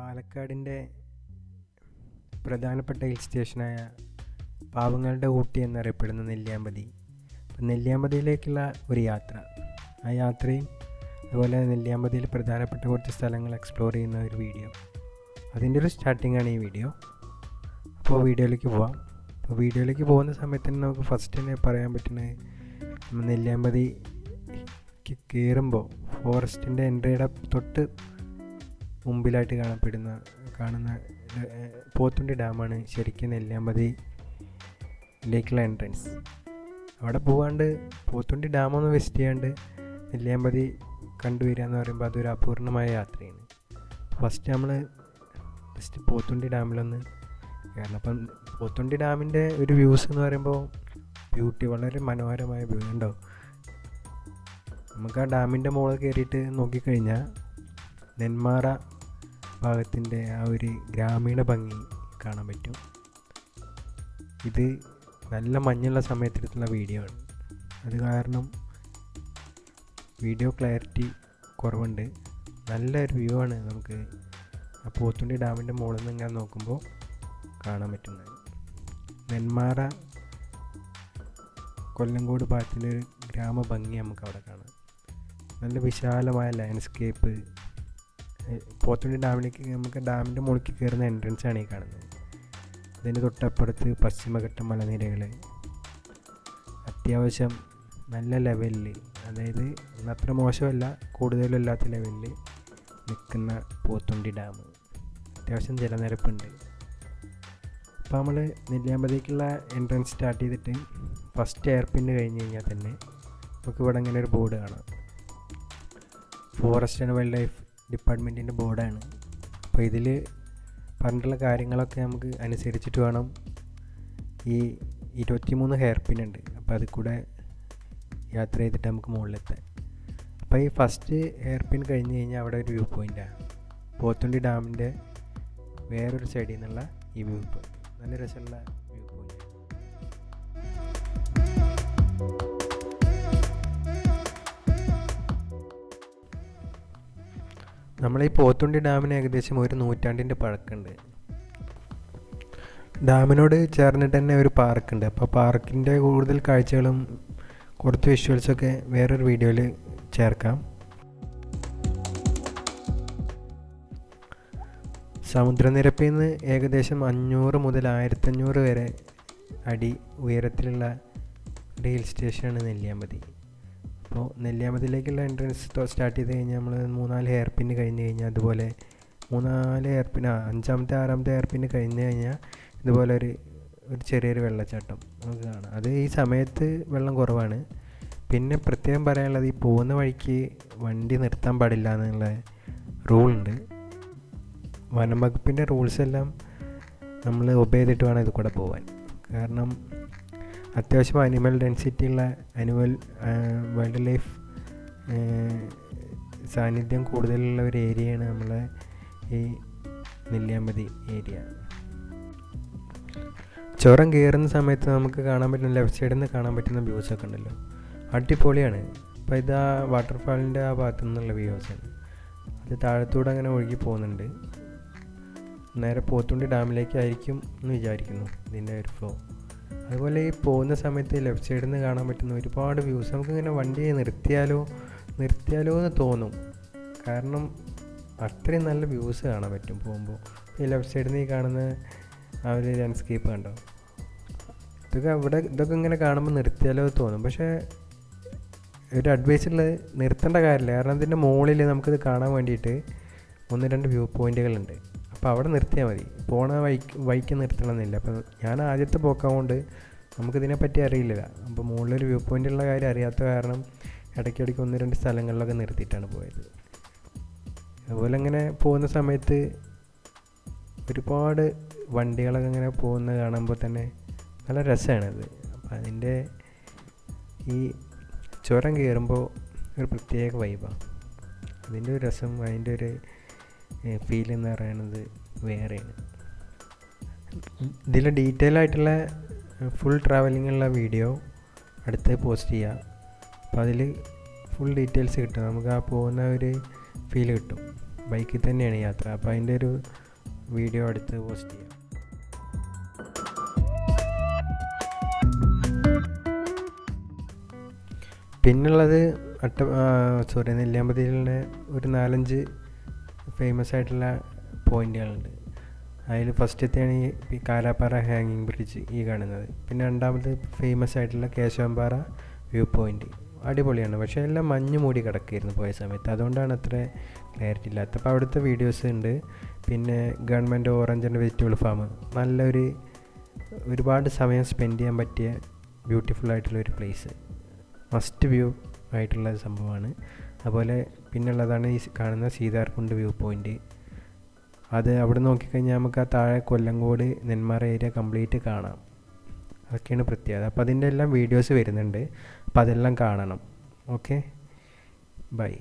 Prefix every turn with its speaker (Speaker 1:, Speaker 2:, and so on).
Speaker 1: പാലക്കാടിൻ്റെ പ്രധാനപ്പെട്ട ഹിൽ സ്റ്റേഷനായ പാവങ്ങളുടെ ഊട്ടി എന്നറിയപ്പെടുന്ന നെല്ലിയാമ്പതി. നെല്ലിയാമ്പതിയിലേക്കുള്ള ഒരു യാത്ര, ആ യാത്രയും അതുപോലെ നെല്ലിയാമ്പതിയിൽ പ്രധാനപ്പെട്ട കുറച്ച് സ്ഥലങ്ങൾ എക്സ്പ്ലോർ ചെയ്യുന്ന ഒരു വീഡിയോ, അതിൻ്റെ ഒരു സ്റ്റാർട്ടിങ്ങാണ് ഈ വീഡിയോ. അപ്പോൾ വീഡിയോയിലേക്ക് പോവാം. അപ്പോൾ വീഡിയോയിലേക്ക് പോകുന്ന സമയത്ത് തന്നെ നമുക്ക് ഫസ്റ്റ് തന്നെ പറയാൻ പറ്റുന്നത്, നെല്ലിയാമ്പതി കയറുമ്പോൾ ഫോറസ്റ്റിൻ്റെ എൻട്രിയുടെ തൊട്ട് മുമ്പിലായിട്ട് കാണുന്ന പോത്തുണ്ടി ഡാമാണ് ശരിക്കും നെല്ലിയാമ്പതിയിലേക്കുള്ള എൻട്രൻസ്. അവിടെ പോകാണ്ട് പോത്തുണ്ടി ഡാമൊന്ന് വിസിറ്റ് ചെയ്യാണ്ട് നെല്ലിയാമ്പതി കണ്ടുവരിക എന്ന് പറയുമ്പോൾ അതൊരു അപൂർണമായ യാത്രയാണ്. ഫസ്റ്റ് പോത്തുണ്ടി ഡാമിലൊന്ന് കയറണം. അപ്പം പോത്തുണ്ടി ഡാമിൻ്റെ ഒരു വ്യൂസ് എന്ന് പറയുമ്പോൾ വളരെ മനോഹരമായ വ്യൂ ഉണ്ടാവും. നമുക്ക് ആ ഡാമിൻ്റെ മുകളിൽ കയറിയിട്ട് നോക്കിക്കഴിഞ്ഞാൽ നെന്മാറ ഭാഗത്തിൻ്റെ ആ ഒരു ഗ്രാമീണ ഭംഗി കാണാൻ പറ്റും. ഇത് നല്ല മഞ്ഞുള്ള സമയത്തെടുത്തുള്ള വീഡിയോ ആണ്, അത് കാരണം വീഡിയോ ക്ലാരിറ്റി കുറവുണ്ട്. നല്ലൊരു വ്യൂ ആണ് നമുക്ക് ആ പോത്തുണ്ടി ഡാമിൻ്റെ മുകളിൽ നിന്ന് ഇങ്ങനെ നോക്കുമ്പോൾ കാണാൻ പറ്റുന്നത്. നെന്മാറ കൊല്ലങ്കോട് ഭാഗത്തിൻ്റെ ഒരു ഗ്രാമഭംഗി നമുക്ക് അവിടെ കാണാം. നല്ല വിശാലമായ ലാൻഡ്സ്കേപ്പ്. പോത്തുണ്ടി ഡാമിലേക്ക് നമുക്ക് ഡാമിൻ്റെ മുകളിലേക്ക് കയറുന്ന എൻട്രൻസ് ആണ് ഈ കാണുന്നത്. അതിന് തൊട്ടപ്പുറത്ത് പശ്ചിമഘട്ട മലനിരകൾ, അത്യാവശ്യം നല്ല ലെവലിൽ, അതായത് അത്ര മോശമല്ല കൂടുതലും ഇല്ലാത്ത ലെവലിൽ നിൽക്കുന്ന പോത്തുണ്ടി ഡാം. അത്യാവശ്യം ജലനിരപ്പുണ്ട്. അപ്പോൾ നമ്മൾ നെല്ലിയാമ്പതിക്കുള്ള എൻട്രൻസ് സ്റ്റാർട്ട് ചെയ്തിട്ട് ഫസ്റ്റ് എയർ പിന്ന് കഴിഞ്ഞ് കഴിഞ്ഞാൽ തന്നെ നമുക്ക് ഇവിടെ ഇങ്ങനെ ഒരു ബോർഡ് കാണാം. ഫോറസ്റ്റ് ആൻഡ് വൈൽഡ് ലൈഫ് ഡിപ്പാർട്ട്മെൻറ്റിൻ്റെ ബോർഡാണ്. അപ്പോൾ ഇതിൽ പറഞ്ഞിട്ടുള്ള കാര്യങ്ങളൊക്കെ നമുക്ക് അനുസരിച്ചിട്ട് വേണം. ഈ 23 ഹെയർ പിൻ ഉണ്ട്, അപ്പോൾ അതിൽ കൂടെ യാത്ര ചെയ്തിട്ട് നമുക്ക് മുകളിലെത്താൻ. അപ്പോൾ ഈ ഫസ്റ്റ് ഹെയർ പിൻ കഴിഞ്ഞ് കഴിഞ്ഞാൽ അവിടെ ഒരു വ്യൂ പോയിൻ്റാണ്, പോത്തുണ്ടി ഡാമിൻ്റെ വേറൊരു സൈഡിൽ നിന്നുള്ള ഈ വ്യൂ പോയിൻ്റ്. നല്ല രസമുള്ള വ്യൂ പോയിൻ്റ്. നമ്മളീ പോത്തുണ്ടി ഡാമിന് ഏകദേശം 1 നൂറ്റാണ്ടിൻ്റെ പഴക്കമുണ്ട്. ഡാമിനോട് ചേർന്നിട്ട് തന്നെ ഒരു പാർക്കുണ്ട്. അപ്പോൾ പാർക്കിൻ്റെ കൂടുതൽ കാഴ്ചകളും കുറച്ച് വിഷ്വൽസൊക്കെ വേറൊരു വീഡിയോയിൽ ചേർക്കാം. സമുദ്രനിരപ്പിൽ നിന്ന് ഏകദേശം 500 മുതൽ 1500 വരെ അടി ഉയരത്തിലുള്ള ഒരു ഹിൽ സ്റ്റേഷനാണ് നെല്ലിയാമ്പതി. അപ്പോൾ നെല്ലിയാമ്പതിയിലേക്കുള്ള എൻട്രൻസ് സ്റ്റാർട്ട് ചെയ്ത് കഴിഞ്ഞാൽ നമ്മൾ 3-4 ഹെയർ പിന്ന് കഴിഞ്ഞ് കഴിഞ്ഞാൽ അതുപോലെ 3-4 ഹെയർ പിന്ന് 5-ാമത്തെ 6-ാമത്തെ ഹെയർ പിന്ന് കഴിഞ്ഞ് കഴിഞ്ഞാൽ ഇതുപോലെ ഒരു ചെറിയൊരു വെള്ളച്ചാട്ടം നമുക്ക് കാണാം. അത് ഈ സമയത്ത് വെള്ളം കുറവാണ്. പിന്നെ പ്രത്യേകം പറയാനുള്ളത്, ഈ പോകുന്ന വഴിക്ക് വണ്ടി നിർത്താൻ പാടില്ല എന്നുള്ള റൂളുണ്ട്. വനം വകുപ്പിൻ്റെ റൂൾസ് എല്ലാം നമ്മൾ ഒബേ ചെയ്തിട്ട് വേണം ഇത് കൂടെ പോകാൻ. കാരണം അത്യാവശ്യം അനിമൽ ഡെൻസിറ്റി ഉള്ള വൈൽഡ് ലൈഫ് സാന്നിധ്യം കൂടുതലുള്ള ഒരു ഏരിയയാണ് നമ്മളെ ഈ നെല്ലിയാമ്പതി ഏരിയ. ചുരം കയറുന്ന സമയത്ത് നമുക്ക് കാണാൻ പറ്റുന്ന ലെഫ്റ്റ് സൈഡിൽ നിന്ന് കാണാൻ പറ്റുന്ന വ്യൂസൊക്കെ ഉണ്ടല്ലോ, അടിപൊളിയാണ്. അപ്പോൾ ഇതാ വാട്ടർഫാളിൻ്റെ ആ ഭാഗത്തു നിന്നുള്ള വ്യൂസാണ്. അത് താഴത്തൂടെ അങ്ങനെ ഒഴുകി പോകുന്നുണ്ട്. നേരെ പോത്തുണ്ടി ഡാമിലേക്കായിരിക്കും എന്ന് വിചാരിക്കുന്നു ഇതിൻ്റെ ഒരു ഫ്ലോ. അതുപോലെ ഈ പോകുന്ന സമയത്ത് ലെഫ്റ്റ് സൈഡിൽ നിന്ന് കാണാൻ പറ്റുന്ന ഒരുപാട് വ്യൂസ്. നമുക്കിങ്ങനെ വണ്ടി നിർത്തിയാലോ എന്ന് തോന്നും, കാരണം അത്രയും നല്ല വ്യൂസ് കാണാൻ പറ്റും പോകുമ്പോൾ. ഈ ലെഫ്റ്റ് സൈഡിൽ നിന്ന് ഈ കാണുന്ന ആ ഒരു ലാൻഡ്സ്കേപ്പ് കണ്ടോ, ഇതൊക്കെ ഇങ്ങനെ കാണുമ്പോൾ നിർത്തിയാലോ തോന്നും. പക്ഷേ ഒരു അഡ്വൈസുള്ളത് നിർത്തേണ്ട കാര്യമില്ല, കാരണം ഇതിൻ്റെ മുകളിൽ നമുക്കിത് കാണാൻ വേണ്ടിയിട്ട് 1-2 വ്യൂ പോയിൻറ്റുകളുണ്ട്. അപ്പോൾ അവിടെ നിർത്തിയാൽ മതി, പോണ വഴിക്ക് നിർത്തണമെന്നില്ല. അപ്പോൾ ഞാൻ ആദ്യത്തെ പോക്കാവുകൊണ്ട് നമുക്കിതിനെപ്പറ്റി അറിയില്ല. അപ്പോൾ മുകളിലൊരു വ്യൂ പോയിൻ്റുള്ള കാര്യം അറിയാത്ത കാരണം ഇടയ്ക്കിടയ്ക്ക് 1-2 സ്ഥലങ്ങളിലൊക്കെ നിർത്തിയിട്ടാണ് പോയത്. അതുപോലെ ഇങ്ങനെ പോകുന്ന സമയത്ത് ഒരുപാട് വണ്ടികളൊക്കെ ഇങ്ങനെ പോകുന്നത് കാണുമ്പോൾ തന്നെ നല്ല രസമാണത്. അപ്പോൾ അതിൻ്റെ ഈ ചുരം കയറുമ്പോൾ ഒരു പ്രത്യേക വൈബാണ്. അതിൻ്റെ ഒരു രസം, അതിൻ്റെ ഒരു ഫീൽ എന്ന് പറയുന്നത് വേറെയാണ്. ഇതിൽ ഡീറ്റെയിൽ ആയിട്ടുള്ള ഫുൾ ട്രാവലിങ്ങുള്ള വീഡിയോ അടുത്ത് പോസ്റ്റ് ചെയ്യുക. അപ്പോൾ അതിൽ ഫുൾ ഡീറ്റെയിൽസ് കിട്ടും, നമുക്ക് ആ പോകുന്ന ഒരു ഫീൽ കിട്ടും. ബൈക്കിൽ തന്നെയാണ് യാത്ര. അപ്പോൾ അതിൻ്റെ ഒരു വീഡിയോ അടുത്ത് പോസ്റ്റ് ചെയ്യാം. പിന്നുള്ളത് നെല്ലിയാമ്പതിയിലെ ഒരു 4-5 ഫേമസ് ആയിട്ടുള്ള പോയിന്റുകളുണ്ട്. അതിൽ ഫസ്റ്റത്തെയാണ് ഈ കാലാപ്പാറ ഹാങ്ങിങ് ബ്രിഡ്ജ് ഈ കാണുന്നത്. പിന്നെ രണ്ടാമത് ഫേമസ് ആയിട്ടുള്ള കേശവമ്പാറ വ്യൂ പോയിൻ്റ് അടിപൊളിയാണ്. പക്ഷേ എല്ലാം മഞ്ഞ് മൂടി കിടക്കുകയായിരുന്നു പോയ സമയത്ത്, അതുകൊണ്ടാണ് അത്ര ക്ലാരിറ്റി ഇല്ലാത്തത്. അപ്പോൾ അവിടുത്തെ വീഡിയോസ് ഉണ്ട്. പിന്നെ government orange and vegetable farm, ഒരുപാട് സമയം സ്പെൻഡ് ചെയ്യാൻ പറ്റിയ ബ്യൂട്ടിഫുൾ ആയിട്ടുള്ളൊരു പ്ലേസ്, മസ്റ്റ് വ്യൂ ആയിട്ടുള്ള സംഭവമാണ്. അതുപോലെ പിന്നുള്ളതാണ് ഈ കാണുന്ന സീതാർകുണ്ട് വ്യൂ പോയിൻ്റ്. അത് അവിടെ നോക്കിക്കഴിഞ്ഞാൽ നമുക്ക് ആ താഴെ കൊല്ലങ്കോട് നെന്മാറ ഏരിയ കംപ്ലീറ്റ് കാണാം. അതൊക്കെയാണ് പ്രത്യേകത. അപ്പോൾ അതിൻ്റെ എല്ലാം വീഡിയോസ് വരുന്നുണ്ട്, അപ്പോൾ അതെല്ലാം കാണണം. Okay, by.